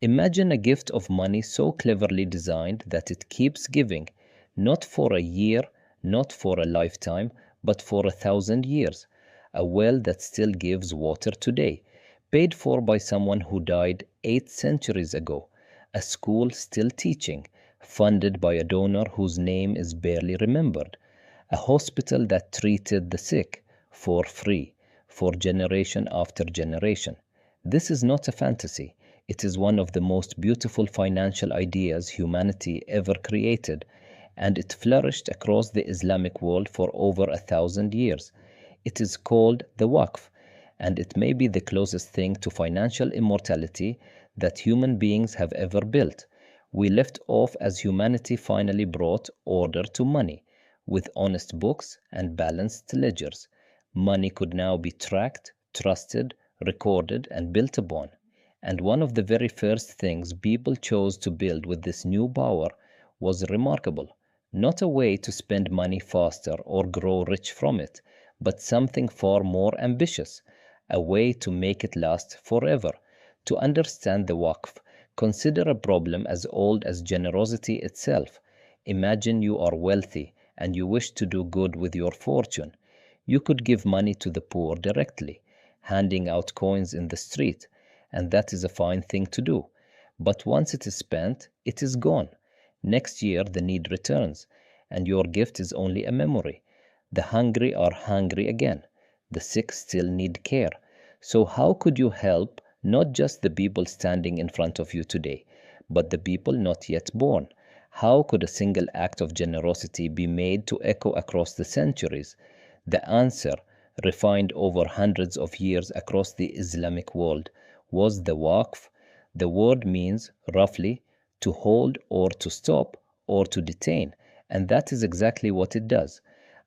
Imagine a gift of money so cleverly designed that it keeps giving, not for a year, not for a lifetime, but for 1,000 years. A well that still gives water today, paid for by someone who died 8 centuries ago. A school still teaching, funded by a donor whose name is barely remembered. A hospital that treated the sick for free for generation after generation. This is not a fantasy. It is one of the most beautiful financial ideas humanity ever created, and it flourished across the Islamic world for over 1,000 years. It is called the waqf, and it may be the closest thing to financial immortality that human beings have ever built. We left off as humanity finally brought order to money, with honest books and balanced ledgers. Money could now be tracked, trusted, recorded, and built upon. And one of the very first things people chose to build with this new power was remarkable. Not a way to spend money faster or grow rich from it, but something far more ambitious, a way to make it last forever. To understand the waqf, consider a problem as old as generosity itself. Imagine you are wealthy and you wish to do good with your fortune. You could give money to the poor directly, handing out coins in the street, and that is a fine thing to do. But once it is spent, it is gone. Next year the need returns, and your gift is only a memory. The hungry are hungry again. The sick still need care. So how could you help not just the people standing in front of you today, but the people not yet born? How could a single act of generosity be made to echo across the centuries? The answer, refined over hundreds of years across the Islamic world, was the waqf. The word means, roughly, to hold or to stop or to detain, and that is exactly what it does.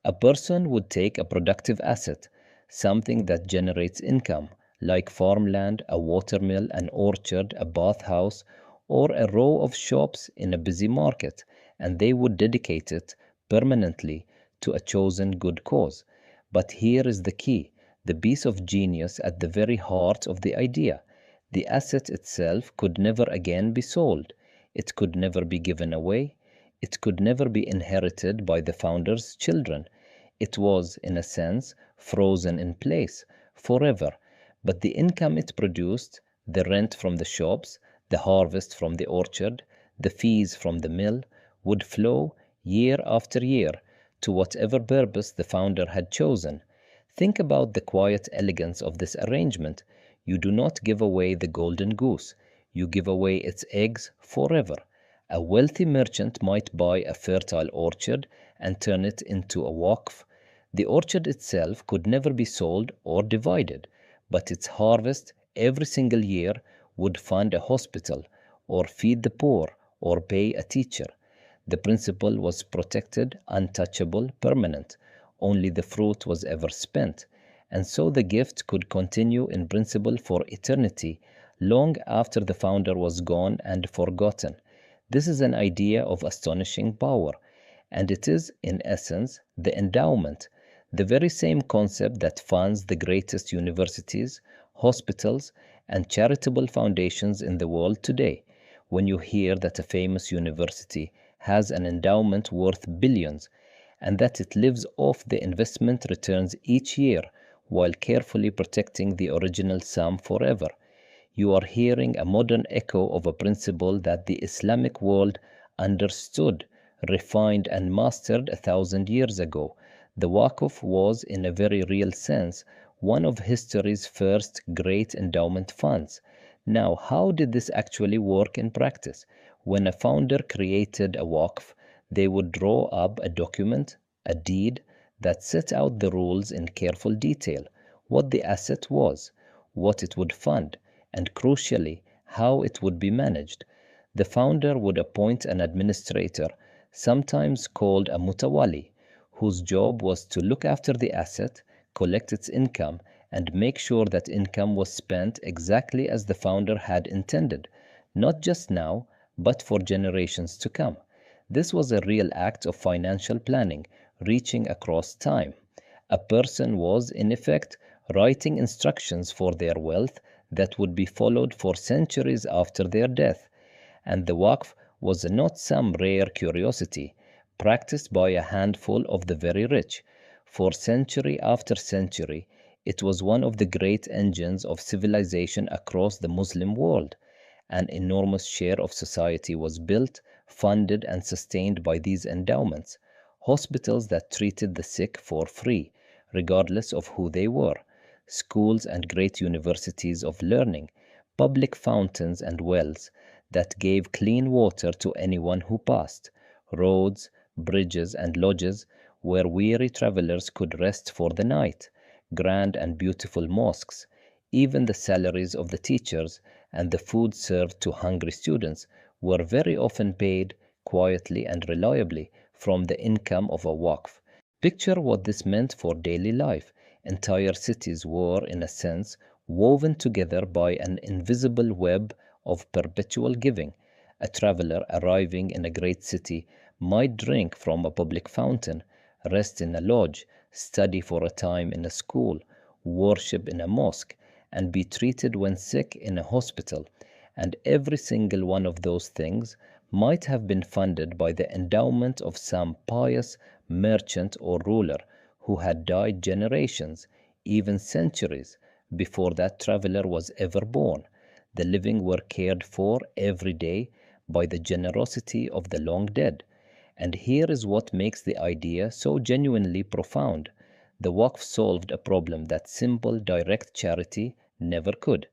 A person would take a productive asset, something that generates income, like farmland, a watermill, an orchard, a bathhouse, or a row of shops in a busy market, and they would dedicate it permanently to a chosen good cause. But here is the key, the piece of genius at the very heart of the idea. The asset itself could never again be sold. It could never be given away. It could never be inherited by the founder's children. It was, in a sense, frozen in place forever. But the income it produced, the rent from the shops, the harvest from the orchard, the fees from the mill, would flow year after year to whatever purpose the founder had chosen. Think about the quiet elegance of this arrangement. You do not give away the golden goose. You give away its eggs forever. A wealthy merchant might buy a fertile orchard and turn it into a waqf. The orchard itself could never be sold or divided, but its harvest every single year would fund a hospital, or feed the poor, or pay a teacher. The principle was protected, untouchable, permanent. Only the fruit was ever spent. And so the gift could continue in principle for eternity, long after the founder was gone and forgotten. This is an idea of astonishing power, and it is, in essence, the endowment, the very same concept that funds the greatest universities, hospitals, and charitable foundations in the world today. When you hear that a famous university has an endowment worth billions, and that it lives off the investment returns each year while carefully protecting the original sum forever, you are hearing a modern echo of a principle that the Islamic world understood, refined, and mastered 1,000 years ago. The Waqf was, in a very real sense, one of history's first great endowment funds. Now, how did this actually work in practice? When a founder created a Waqf, they would draw up a document, a deed, that set out the rules in careful detail, what the asset was, what it would fund, and crucially, how it would be managed. The founder would appoint an administrator, sometimes called a mutawali, whose job was to look after the asset, collect its income, and make sure that income was spent exactly as the founder had intended, not just now, but for generations to come. This was a real act of financial planning, reaching across time. A person was, in effect, writing instructions for their wealth that would be followed for centuries after their death. And the waqf was not some rare curiosity practiced by a handful of the very rich. For century after century, it was one of the great engines of civilization across the Muslim world. An enormous share of society was built, funded, and sustained by these endowments. Hospitals that treated the sick for free, regardless of who they were, schools and great universities of learning, public fountains and wells that gave clean water to anyone who passed, roads, bridges, and lodges where weary travelers could rest for the night, grand and beautiful mosques, even the salaries of the teachers and the food served to hungry students were very often paid quietly and reliably from the income of a waqf. Picture what this meant for daily life. Entire cities were, in a sense, woven together by an invisible web of perpetual giving. A traveler arriving in a great city might drink from a public fountain, rest in a lodge, study for a time in a school, worship in a mosque, and be treated when sick in a hospital. And every single one of those things might have been funded by the endowment of some pious merchant or ruler who had died generations, even centuries, before that traveler was ever born. The living were cared for every day by the generosity of the long dead. And here is what makes the idea so genuinely profound. The Waqf solved a problem that simple, direct charity never could.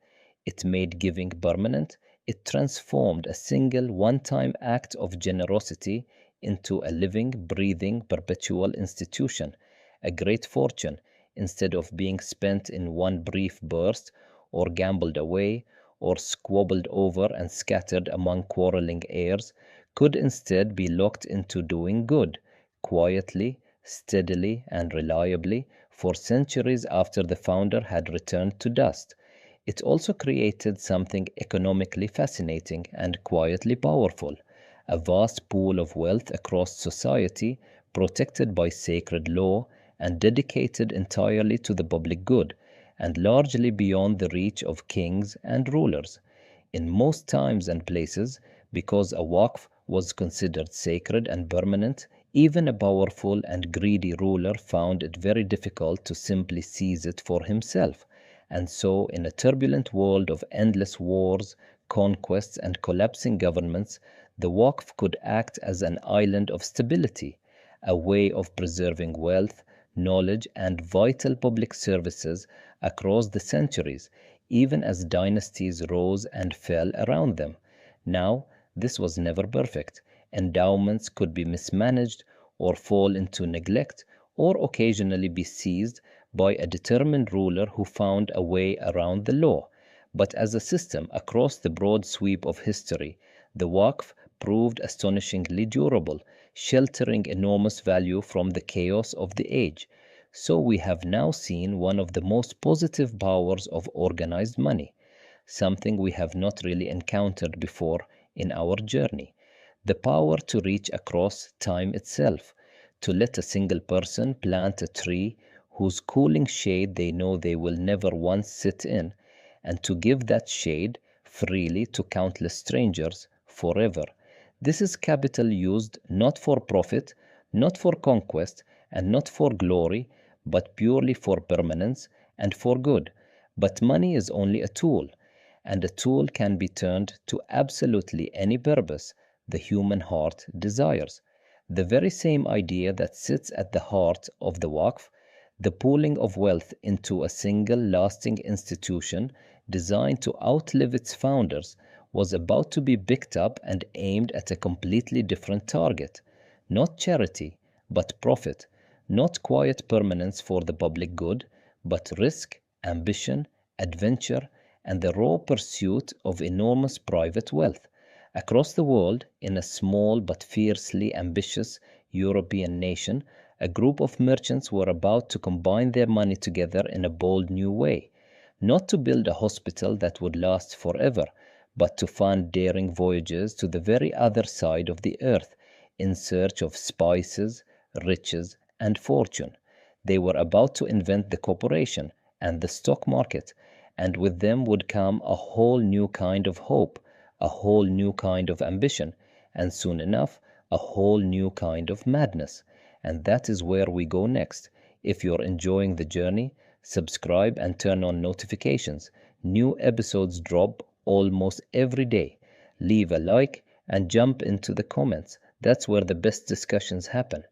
It made giving permanent. It transformed a single, one time act of generosity into a living, breathing, perpetual institution, a great fortune, instead of being spent in one brief burst, or gambled away, or squabbled over and scattered among quarreling heirs, could instead be locked into doing good, quietly, steadily, and reliably for centuries after the founder had returned to dust. It also created something economically fascinating and quietly powerful, a vast pool of wealth across society, protected by sacred law and dedicated entirely to the public good, and largely beyond the reach of kings and rulers. In most times and places, because a waqf was considered sacred and permanent, even a powerful and greedy ruler found it very difficult to simply seize it for himself. And so, in a turbulent world of endless wars, conquests, and collapsing governments, the Waqf could act as an island of stability, a way of preserving wealth, knowledge, and vital public services across the centuries, even as dynasties rose and fell around them. Now, this was never perfect. Endowments could be mismanaged or fall into neglect or occasionally be seized by a determined ruler who found a way around the law. But as a system across the broad sweep of history, the Waqf proved astonishingly durable, sheltering enormous value from the chaos of the age. So we have now seen one of the most positive powers of organized money, something we have not really encountered before in our journey. The power to reach across time itself, to let a single person plant a tree whose cooling shade they know they will never once sit in, and to give that shade freely to countless strangers forever. This is capital used not for profit, not for conquest, and not for glory, but purely for permanence and for good. But money is only a tool, and a tool can be turned to absolutely any purpose the human heart desires. The very same idea that sits at the heart of the Waqf, the pooling of wealth into a single lasting institution designed to outlive its founders, was about to be picked up and aimed at a completely different target. Not charity, but profit, not quiet permanence for the public good, but risk, ambition, adventure, and the raw pursuit of enormous private wealth. Across the world, in a small but fiercely ambitious European nation, a group of merchants were about to combine their money together in a bold new way, not to build a hospital that would last forever, but to fund daring voyages to the very other side of the earth in search of spices, riches, and fortune. They were about to invent the corporation and the stock market and with them would come a whole new kind of hope, a whole new kind of ambition, and soon enough, a whole new kind of madness. And that is where we go next. If you're enjoying the journey, subscribe and turn on notifications. New episodes drop almost every day. Leave a like and jump into the comments. That's where the best discussions happen.